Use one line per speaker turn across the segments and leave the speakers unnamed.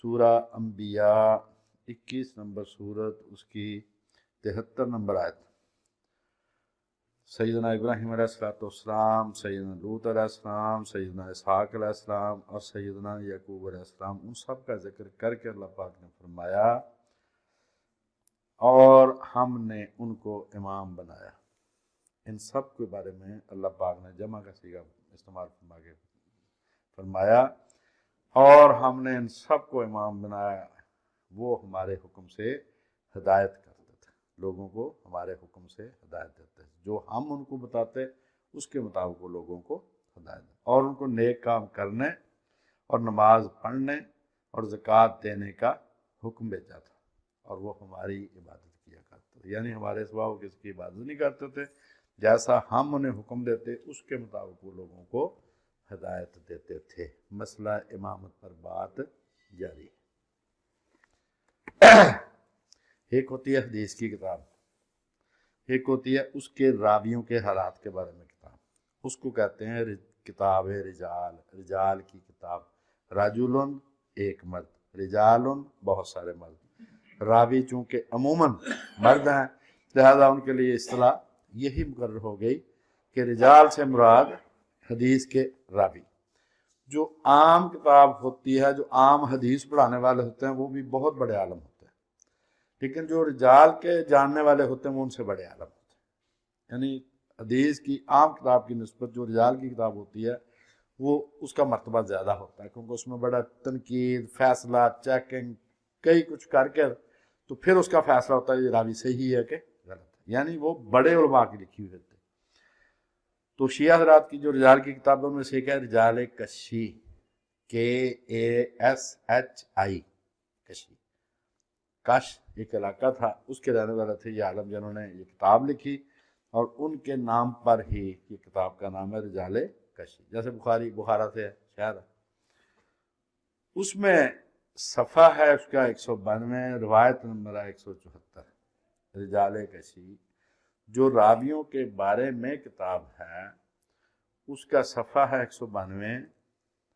سورہ انبیاء 21 نمبر سورت، اس کی 73 نمبر آیت۔ سیدنا ابراہیم علیہ السلام، سیدنا لوط علیہ السلام، سیدنا اسحاق علیہ السلام اور سیدنا یعقوب علیہ السلام، ان سب کا ذکر کر کے اللہ پاک نے فرمایا اور ہم نے ان کو امام بنایا۔ ان سب کے بارے میں اللہ پاک نے جمع کا صیغہ استعمال فرما کے فرمایا اور ہم نے ان سب کو امام بنایا، وہ ہمارے حکم سے ہدایت کرتے تھے، لوگوں کو ہمارے حکم سے ہدایت دیتے تھے، جو ہم ان کو بتاتے اس کے مطابق وہ لوگوں کو ہدایت دیتے، اور ان کو نیک کام کرنے اور نماز پڑھنے اور زکوٰۃ دینے کا حکم بھیجا تھا، اور وہ ہماری عبادت کیا کرتے تھے، یعنی ہمارے سوا وہ کسی کی عبادت نہیں کرتے تھے، جیسا ہم انہیں حکم دیتے اس کے مطابق وہ لوگوں کو ہدایت دیتے تھے۔ مسئلہ امامت پر بات جاری ہے۔ ایک ہوتی ہے حدیث کی کتاب، ایک ہوتی ہے اس کے راویوں کے حالات کے بارے میں کتاب، اس کو کہتے ہیں کتاب رجال، رجال کی کتاب۔ رجل ایک مرد، رجال بہت سارے مرد، راوی چونکہ عموماً مرد ہیں لہذا ان کے لیے اصطلاح یہی مقرر ہو گئی کہ رجال سے مراد حدیث کے راوی۔ جو عام کتاب ہوتی ہے، جو عام حدیث پڑھانے والے ہوتے ہیں وہ بھی بہت بڑے عالم ہوتے ہیں، لیکن جو رجال کے جاننے والے ہوتے ہیں وہ ان سے بڑے عالم ہوتے ہیں، یعنی حدیث کی عام کتاب کی نسبت جو رجال کی کتاب ہوتی ہے وہ اس کا مرتبہ زیادہ ہوتا ہے، کیونکہ اس میں بڑا تنقید، فیصلہ، چیکنگ، کئی کچھ کر کے تو پھر اس کا فیصلہ ہوتا ہے یہ راوی صحیح ہے کہ غلط ہے، یعنی وہ بڑے علماء کی لکھی ہوئی ہوتی ہے۔ تو شیعہ حضرات کی جو رجال کی کتابوں میں سے ایک ہے رجال کشی، KASHI، کشی، کش ایک علاقہ تھا، اس کے رہنے والے تھے یہ عالم جنہوں نے یہ کتاب لکھی، اور ان کے نام پر ہی یہ کتاب کا نام ہے رجال کشی، جیسے بخاری بخارا سے ہے، شہر ہے۔ اس میں صفحہ ہے اس کا 192، روایت نمبر ہے 174۔ رجال کشی جو راویوں کے بارے میں کتاب ہے اس کا صفحہ ہے 192،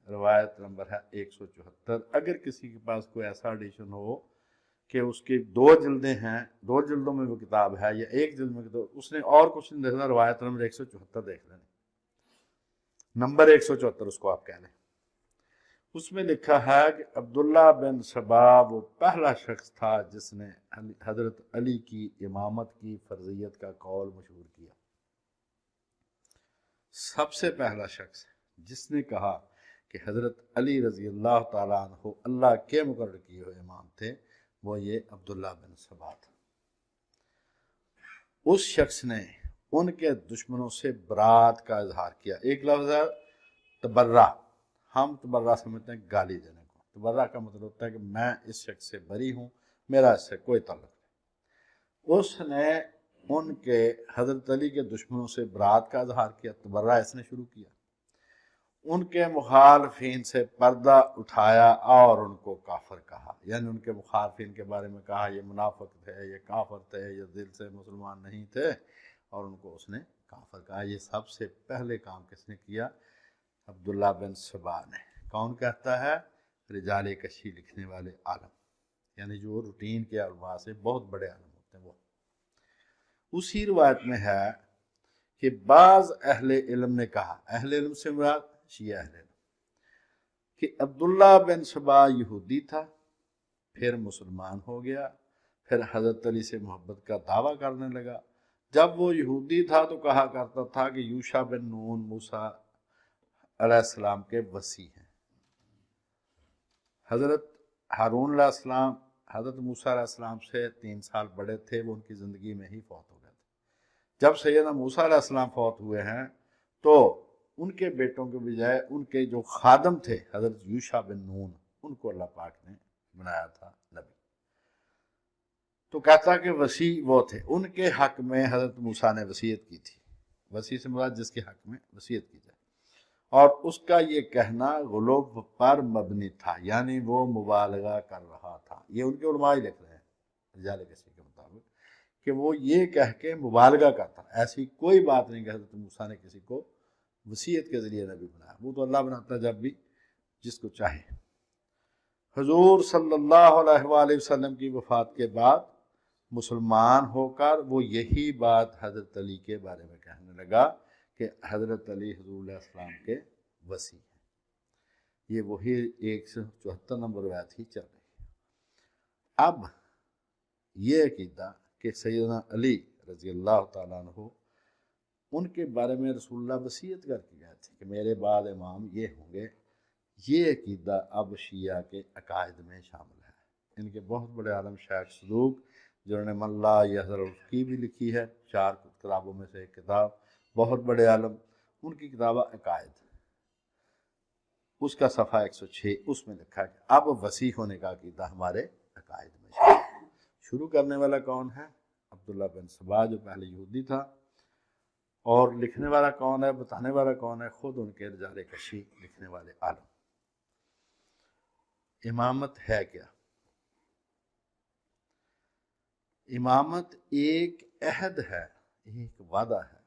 روایت نمبر ہے 174۔ اگر کسی کے پاس کوئی ایسا ایڈیشن ہو کہ اس کی 2 جلدیں ہیں، 2 جلدوں میں وہ کتاب ہے یا 1 جلد میں کتاب، اس نے اور کچھ نہیں دیکھنا، روایت نمبر 174 دیکھ لینا، نمبر 174 اس کو آپ کہہ لیں۔ اس میں لکھا ہے کہ عبداللہ بن سبا وہ پہلا شخص تھا جس نے حضرت علی کی امامت کی فرضیت کا قول مشہور کیا، سب سے پہلا شخص جس نے کہا کہ حضرت علی رضی اللہ تعالیٰ عنہ اللہ کے مقرر کیے ہوئے امام تھے، وہ یہ عبداللہ بن سبا تھا۔ اس شخص نے ان کے دشمنوں سے برات کا اظہار کیا۔ ایک لفظ ہے تبرہ، ہم تبرہ سمجھتے ہیں گالی دینے کو، تبرہ کا مطلب ہوتا ہے کہ میں اس شخص سے بری ہوں، میرا اس سے کوئی تعلق نہیں۔ اس نے ان کے حضرت علی کے دشمنوں سے برات کا اظہار کیا، تبرہ اس نے شروع کیا، ان کے مخالفین سے پردہ اٹھایا اور ان کو کافر کہا، یعنی ان کے مخالفین کے بارے میں کہا یہ منافق تھے، یہ کافر تھے، یہ دل سے مسلمان نہیں تھے، اور ان کو اس نے کافر کہا۔ یہ سب سے پہلے کام کس نے کیا؟ عبداللہ بن سبا نے۔ کون کہتا ہے؟ رجال کشی لکھنے والے عالم، یعنی جو روٹین کے علماء سے بہت بڑے عالم ہوتے ہیں وہ۔ اسی روایت میں ہے کہ بعض اہل علم نے کہا، اہل علم سے مراد شیعہ اہل علم، کہ عبداللہ بن سبا یہودی تھا، پھر مسلمان ہو گیا، پھر حضرت علی سے محبت کا دعویٰ کرنے لگا۔ جب وہ یہودی تھا تو کہا کرتا تھا کہ یوشع بن نون موسیٰ علیہ السلام کے وصی ہیں۔ حضرت ہارون علیہ السلام حضرت موسیٰ علیہ السلام سے 3 سال بڑے تھے، وہ ان کی زندگی میں ہی فوت ہو گئے تھے۔ جب سیدنا موسیٰ علیہ السلام فوت ہوئے ہیں تو ان کے بیٹوں کے بجائے ان کے جو خادم تھے حضرت یوشع بن نون، ان کو اللہ پاک نے بنایا تھا نبی۔ تو کہتا کہ وصی وہ تھے، ان کے حق میں حضرت موسیٰ نے وصیت کی تھی، وصی سے مراد جس کے حق میں وصیت کی جائے، اور اس کا یہ کہنا غلوب پر مبنی تھا، یعنی وہ مبالغہ کر رہا تھا۔ یہ ان کے علماء ہی لکھ رہے ہیں رجال کسی کے مطابق کہ وہ یہ کہہ کے مبالغہ کرتا، ایسی کوئی بات نہیں کہ حضرت موسیٰ نے کسی کو وصیت کے ذریعے نبی بنایا، وہ تو اللہ بناتا جب بھی جس کو چاہے۔ حضور صلی اللہ علیہ وآلہ وسلم کی وفات کے بعد مسلمان ہو کر وہ یہی بات حضرت علی کے بارے میں کہنے لگا کہ حضرت علی حضور علیہ السلام کے وصی ہیں۔ یہ وہی 174 نمبر روایت ہی چل رہی ہے۔ اب یہ عقیدہ کہ سیدنا علی رضی اللہ تعالیٰ عنہ ان کے بارے میں رسول اللہ وصیت کر کے گئے تھے کہ میرے بعد امام یہ ہوں گے، یہ عقیدہ اب شیعہ کے عقائد میں شامل ہے۔ ان کے بہت بڑے عالم شیخ صدوق جنہوں نے من لا یحضر الفقی بھی لکھی ہے، 4 کتابوں میں سے ایک کتاب، بہت بڑے عالم، ان کی کتاب عقائد، اس کا صفحہ 106 اس میں لکھا ہے کہ اب وصی ہونے کا عقیدہ ہمارے عقائد میں شامل ہے۔ شروع کرنے والا کون ہے؟ عبداللہ بن سبا، جو پہلے یہودی تھا، اور لکھنے والا کون ہے، بتانے والا کون ہے؟ خود ان کے رجال کشی لکھنے والے عالم۔ امامت ہے کیا؟ امامت ایک عہد ہے، ایک وعدہ ہے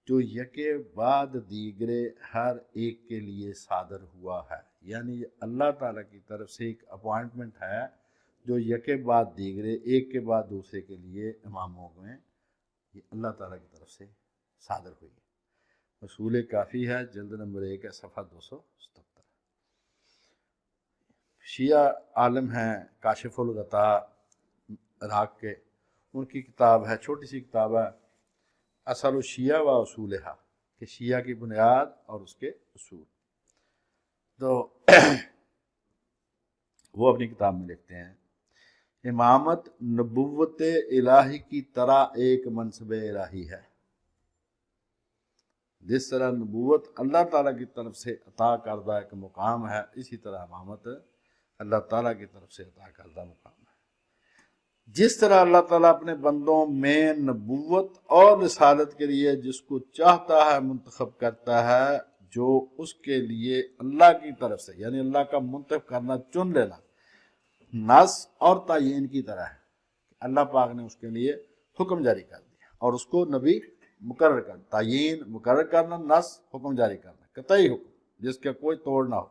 جو یکے بعد دیگرے ہر ایک کے لیے صادر ہوا ہے، یعنی یہ اللہ تعالیٰ کی طرف سے ایک اپوائنٹمنٹ ہے جو یکے بعد دیگرے، ایک کے بعد دوسرے کے لیے اماموں میں یہ اللہ تعالیٰ کی طرف سے صادر ہوئی ہے۔ اصول کافی ہے، جلد نمبر 1 ہے، صفحہ 277۔ شیعہ عالم ہیں کاشف الغطاء عراق کے، ان کی کتاب ہے، چھوٹی سی کتاب ہے، اصل الشیعہ و اصولہا، کہ شیعہ کی بنیاد اور اس کے اصول۔ تو وہ اپنی کتاب میں لکھتے ہیں امامت نبوت الہی کی طرح ایک منصب الہی ہے۔ جس طرح نبوت اللہ تعالیٰ کی طرف سے عطا کردہ ایک مقام ہے، اسی طرح امامت اللہ تعالیٰ کی طرف سے عطا کردہ مقام ہے۔ جس طرح اللہ تعالیٰ اپنے بندوں میں نبوت اور رسالت کے لیے جس کو چاہتا ہے منتخب کرتا ہے، جو اس کے لیے اللہ کی طرف سے، یعنی اللہ کا منتخب کرنا، چن لینا، نص اور تعین کی طرح ہے۔ اللہ پاک نے اس کے لیے حکم جاری کر دیا اور اس کو نبی مقرر کر، تعین مقرر کرنا، نص حکم جاری کرنا، قطعی حکم جس کا کوئی توڑ نہ ہو۔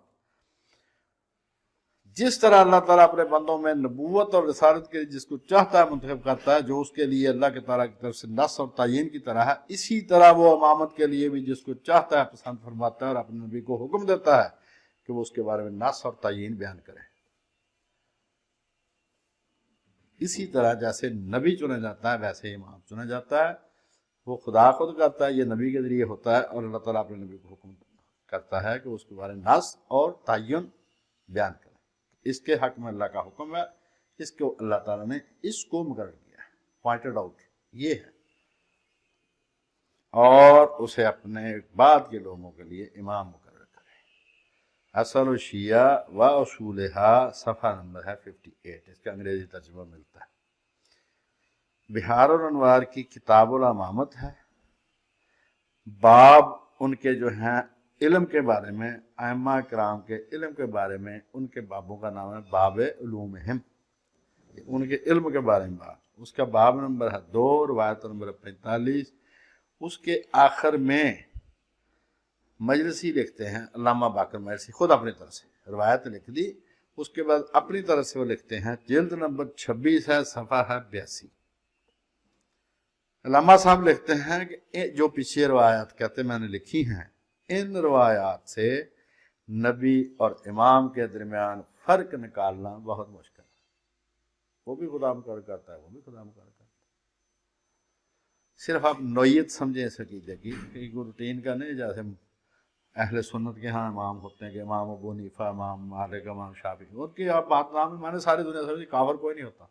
جس طرح اللہ تعالیٰ اپنے بندوں میں نبوت اور رسالت کے لیے جس کو چاہتا ہے منتخب کرتا ہے، جو اس کے لیے اللہ کے تعالیٰ کی طرف سے نص اور تعین کی طرح ہے، اسی طرح وہ امامت کے لیے بھی جس کو چاہتا ہے پسند فرماتا ہے اور اپنے نبی کو حکم دیتا ہے کہ وہ اس کے بارے میں نص اور تعین بیان کرے۔ اسی طرح جیسے نبی چنا جاتا ہے ویسے امام چنا جاتا ہے، وہ خدا خود کرتا ہے، یہ نبی کے ذریعے ہوتا ہے، اور اللہ تعالیٰ اپنے نبی کو حکم کرتا ہے کہ اس کے بارے میں نص اور تعین بیان کرے۔ اس کے حق میں اللہ کا حکم ہے، اس کو اللہ تعالیٰ نے اس کو مقرر کیا ہے، پوائنٹڈ آؤٹ یہ ہے، اور اسے اپنے بعد کے لوگوں کے لیے امام مقرر کرے۔ اصل الشیعہ و اصولہا، صفحہ نمبر ہے 58، اس کا انگریزی ترجمہ ملتا ہے۔ بہار الانوار کی کتاب الامامت ہے، باب ان کے جو ہیں علم کے بارے میں، ائمہ کرام کے علم کے بارے میں، ان کے بابوں کا نام ہے باب علومہم، ان کے علم کے بارے میں باب، اس کا باب نمبر ہے 2، روایت نمبر 45۔ اس کے آخر میں مجلسی لکھتے ہیں، علامہ باقر مجلسی خود اپنی طرف سے روایت لکھ دی، اس کے بعد اپنی طرف سے وہ لکھتے ہیں، جلد نمبر 26 ہے، صفحہ ہے 82۔ علامہ صاحب لکھتے ہیں کہ جو پیچھے روایات کہتے میں نے لکھی ہیں، ان روایات سے نبی اور امام کے درمیان فرق نکالنا بہت مشکل ہے۔ وہ بھی خدا مقرر کرتا ہے، وہ بھی خدا مقرر کرتا ہے۔ صرف آپ نوعیت سمجھیں اس عقیدے کی، کہ روٹین کا نہیں، جیسے اہل سنت کے ہاں امام ہوتے ہیں کہ امام ابو حنیفہ، امام مالک، امام شافعی، ان کی آپ بات نام میں نے ساری دنیا سمجھی، کافر کوئی نہیں ہوتا۔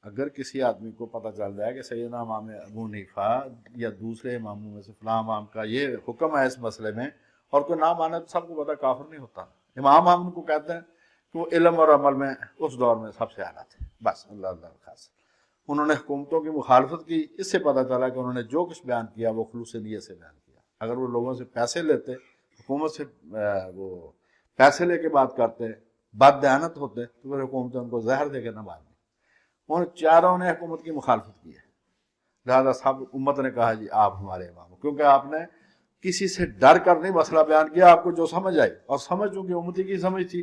اگر کسی آدمی کو پتہ چل جائے کہ سیدنا امام ابو حنیفہ یا دوسرے اماموں میں سے فلاں امام کا یہ حکم ہے اس مسئلے میں، اور کوئی نہ مانے، تو سب کو پتہ کافر نہیں ہوتا۔ امام ہم ان کو کہتے ہیں کہ وہ علم اور عمل میں اس دور میں سب سے اعلیٰ تھے، بس اللہ اللہ خاص۔ انہوں نے حکومتوں کی مخالفت کی، اس سے پتہ چلا کہ انہوں نے جو کچھ بیان کیا وہ خلوص نیت سے بیان کیا۔ اگر وہ لوگوں سے پیسے لیتے، حکومت سے وہ پیسے لے کے بات کرتے، بد دیانت ہوتے، تو پھر حکومتیں ان کو زہر دے کے نہ مارتی۔ ان چاروں نے حکومت کی مخالفت کی ہے، لہذا سب امت نے کہا جی آپ ہمارے امام، کیونکہ آپ نے کسی سے ڈر کر نہیں مسئلہ بیان کیا، آپ کو جو سمجھ آئی، اور سمجھ چونکہ امتی کی سمجھ تھی،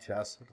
66